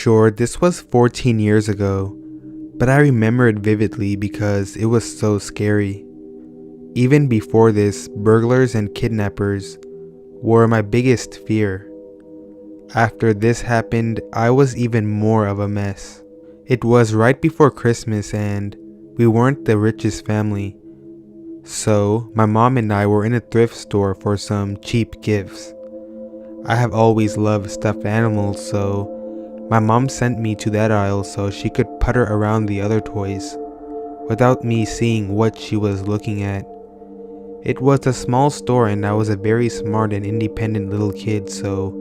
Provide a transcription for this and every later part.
Sure, this was 14 years ago, but I remember it vividly because it was so scary. Even before this, burglars and kidnappers were my biggest fear. After this happened, I was even more of a mess. It was right before Christmas and we weren't the richest family. So, my mom and I were in a thrift store for some cheap gifts. I have always loved stuffed animals, so my mom sent me to that aisle so she could putter around the other toys without me seeing what she was looking at. It was a small store and I was a very smart and independent little kid, so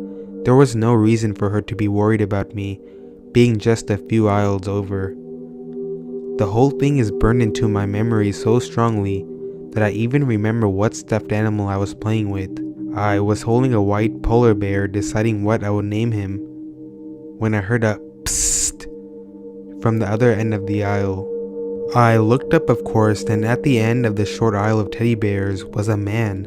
there was no reason for her to be worried about me being just a few aisles over. The whole thing is burned into my memory so strongly that I even remember what stuffed animal I was playing with. I was holding a white polar bear deciding what I would name him when I heard a psst from the other end of the aisle. I looked up, of course, and at the end of the short aisle of teddy bears was a man.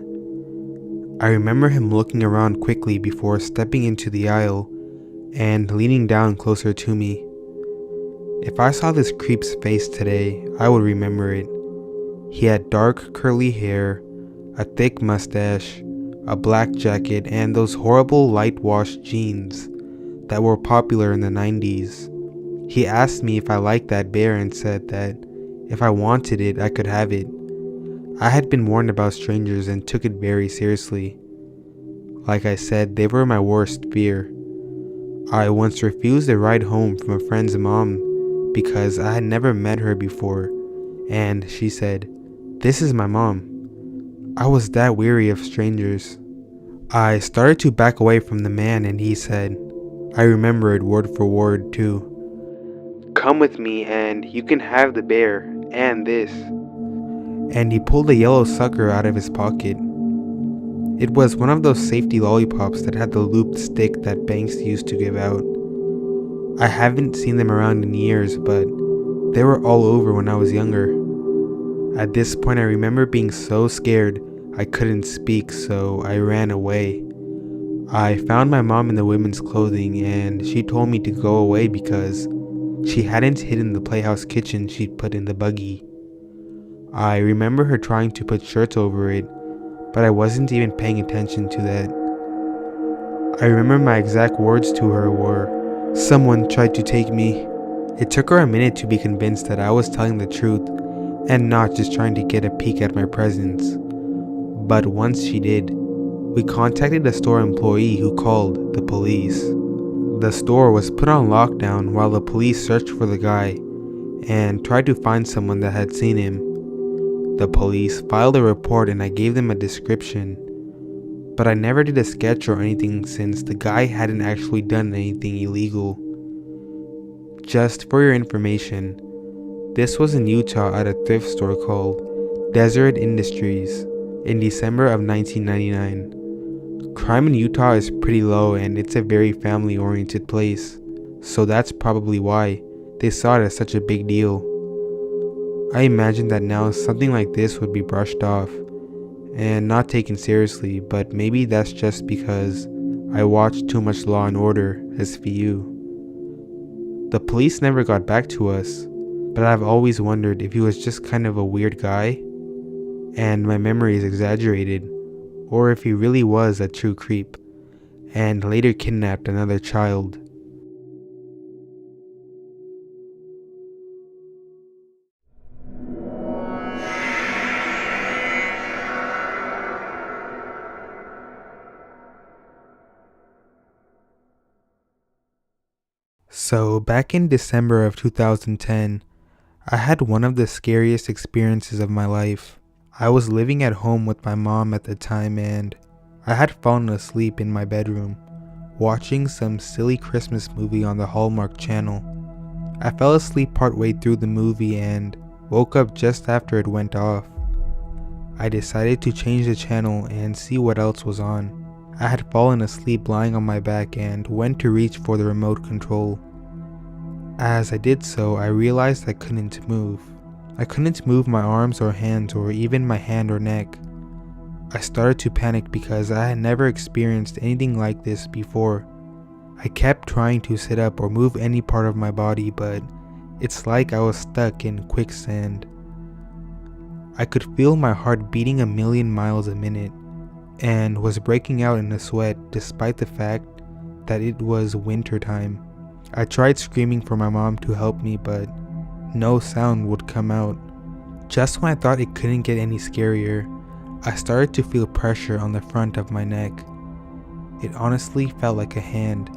I remember him looking around quickly before stepping into the aisle and leaning down closer to me. If I saw this creep's face today, I would remember it. He had dark curly hair, a thick mustache, a black jacket, and those horrible light-washed jeans that were popular in the 90s. He asked me if I liked that bear and said that if I wanted it, I could have it. I had been warned about strangers and took it very seriously. Like I said, they were my worst fear. I once refused a ride home from a friend's mom because I had never met her before, and she said, "This is my mom." I was that weary of strangers. I started to back away from the man and he said, I remember it word for word too, "Come with me and you can have the bear and this." And he pulled a yellow sucker out of his pocket. It was one of those safety lollipops that had the looped stick that banks used to give out. I haven't seen them around in years, but they were all over when I was younger. At this point I remember being so scared I couldn't speak, so I ran away. I found my mom in the women's clothing and she told me to go away because she hadn't hidden the playhouse kitchen she'd put in the buggy. I remember her trying to put shirts over it, but I wasn't even paying attention to that. I remember my exact words to her were, "Someone tried to take me." It took her a minute to be convinced that I was telling the truth and not just trying to get a peek at my presence. But once she did, we contacted a store employee who called the police. The store was put on lockdown while the police searched for the guy and tried to find someone that had seen him. The police filed a report and I gave them a description, but I never did a sketch or anything since the guy hadn't actually done anything illegal. Just for your information, this was in Utah at a thrift store called Desert Industries in December of 1999. Crime in Utah is pretty low and it's a very family-oriented place, so that's probably why they saw it as such a big deal. I imagine that now something like this would be brushed off and not taken seriously, but maybe that's just because I watched too much Law and Order SVU. The police never got back to us, but I've always wondered if he was just kind of a weird guy and my memory is exaggerated, or if he really was a true creep and later kidnapped another child. So back in December of 2010, I had one of the scariest experiences of my life. I was living at home with my mom at the time and I had fallen asleep in my bedroom, watching some silly Christmas movie on the Hallmark channel. I fell asleep partway through the movie and woke up just after it went off. I decided to change the channel and see what else was on. I had fallen asleep lying on my back and went to reach for the remote control. As I did so, I realized I couldn't move. I couldn't move my arms or hands or even my hand or neck. I started to panic because I had never experienced anything like this before. I kept trying to sit up or move any part of my body, but it's like I was stuck in quicksand. I could feel my heart beating a million miles a minute and was breaking out in a sweat despite the fact that it was winter time. I tried screaming for my mom to help me, but no sound would come out. Just when I thought it couldn't get any scarier, I started to feel pressure on the front of my neck. It honestly felt like a hand.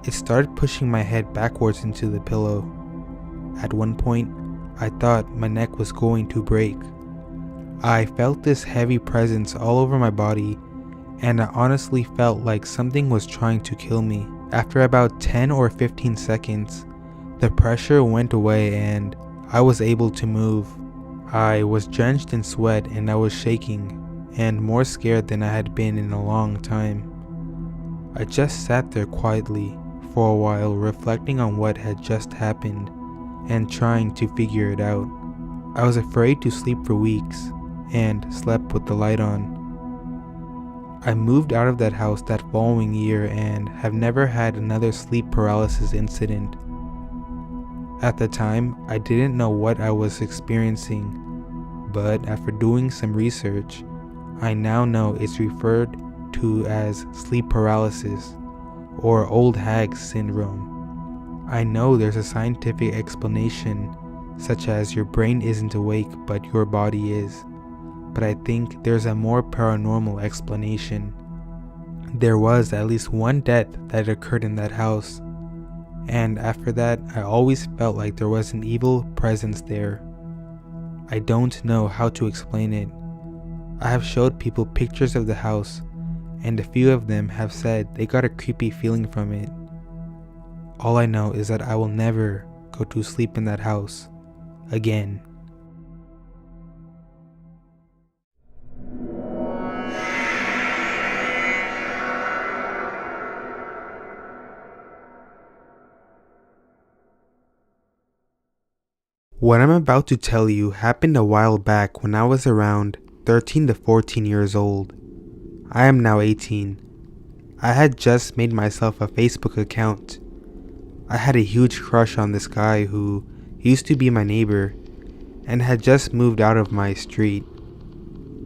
It started pushing my head backwards into the pillow. At one point, I thought my neck was going to break. I felt this heavy presence all over my body, and I honestly felt like something was trying to kill me. After about 10 or 15 seconds, the pressure went away and I was able to move. I was drenched in sweat and I was shaking and more scared than I had been in a long time. I just sat there quietly for a while, reflecting on what had just happened and trying to figure it out. I was afraid to sleep for weeks and slept with the light on. I moved out of that house that following year and have never had another sleep paralysis incident. At the time, I didn't know what I was experiencing, but after doing some research, I now know it's referred to as sleep paralysis or old hag syndrome. I know there's a scientific explanation, such as your brain isn't awake but your body is, but I think there's a more paranormal explanation. There was at least one death that occurred in that house, and after that I always felt like there was an evil presence there. I don't know how to explain it. I have showed people pictures of the house, and a few of them have said they got a creepy feeling from it. All I know is that I will never go to sleep in that house again. What I'm about to tell you happened a while back when I was around 13 to 14 years old. I am now 18. I had just made myself a Facebook account. I had a huge crush on this guy who used to be my neighbor and had just moved out of my street.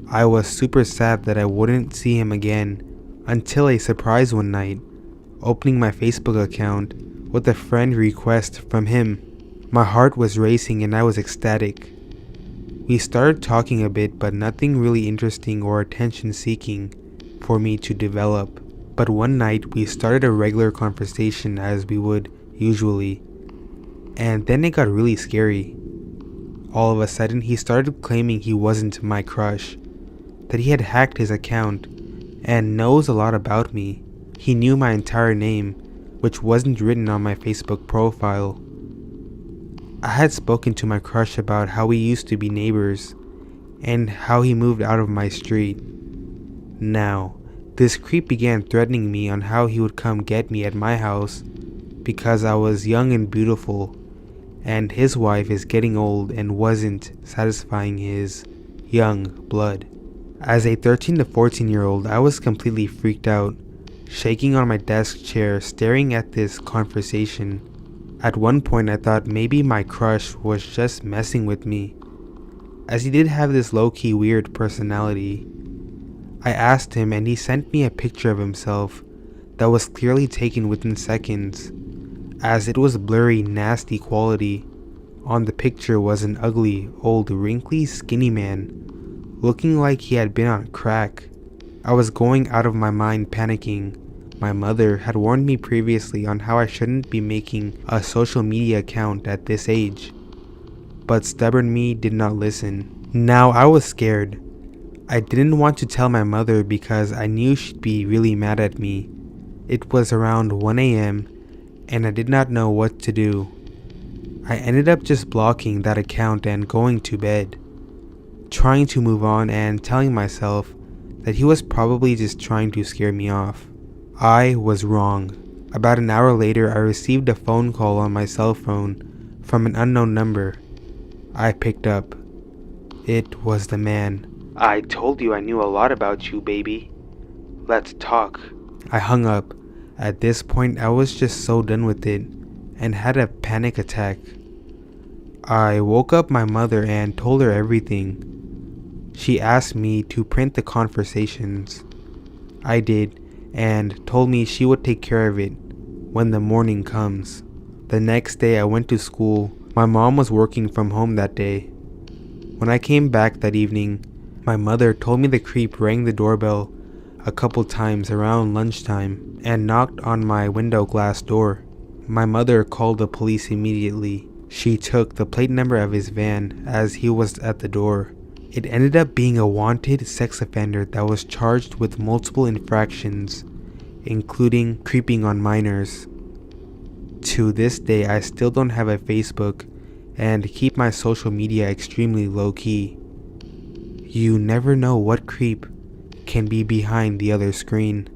I was super sad that I wouldn't see him again until a surprise one night, opening my Facebook account with a friend request from him. My heart was racing and I was ecstatic. We started talking a bit, but nothing really interesting or attention-seeking for me to develop. But one night we started a regular conversation as we would usually, and then it got really scary. All of a sudden he started claiming he wasn't my crush, that he had hacked his account and knows a lot about me. He knew my entire name, which wasn't written on my Facebook profile. I had spoken to my crush about how we used to be neighbors and how he moved out of my street. Now, this creep began threatening me on how he would come get me at my house because I was young and beautiful, and his wife is getting old and wasn't satisfying his young blood. As a 13 to 14 year old, I was completely freaked out, shaking on my desk chair, staring at this conversation. At one point I thought maybe my crush was just messing with me, as he did have this low-key weird personality. I asked him and he sent me a picture of himself that was clearly taken within seconds, as it was blurry, nasty quality. On the picture was an ugly, old, wrinkly, skinny man, looking like he had been on crack. I was going out of my mind, panicking. My mother had warned me previously on how I shouldn't be making a social media account at this age, but stubborn me did not listen. Now I was scared. I didn't want to tell my mother because I knew she'd be really mad at me. It was around 1 a.m. and I did not know what to do. I ended up just blocking that account and going to bed, trying to move on and telling myself that he was probably just trying to scare me off. I was wrong. About an hour later, I received a phone call on my cell phone from an unknown number. I picked up. It was the man. "I told you I knew a lot about you, baby. Let's talk." I hung up, At this point, I was just so done with it and had a panic attack. I woke up my mother and told her everything. She asked me to print the conversations. I did, and told me she would take care of it when the morning comes. The next day I went to school. My mom was working from home that day. When I came back that evening, my mother told me the creep rang the doorbell a couple times around lunchtime and knocked on my window glass door. My mother called the police immediately. She took the plate number of his van as he was at the door. It ended up being a wanted sex offender that was charged with multiple infractions, including creeping on minors. To this day, I still don't have a Facebook and keep my social media extremely low-key. You never know what creep can be behind the other screen.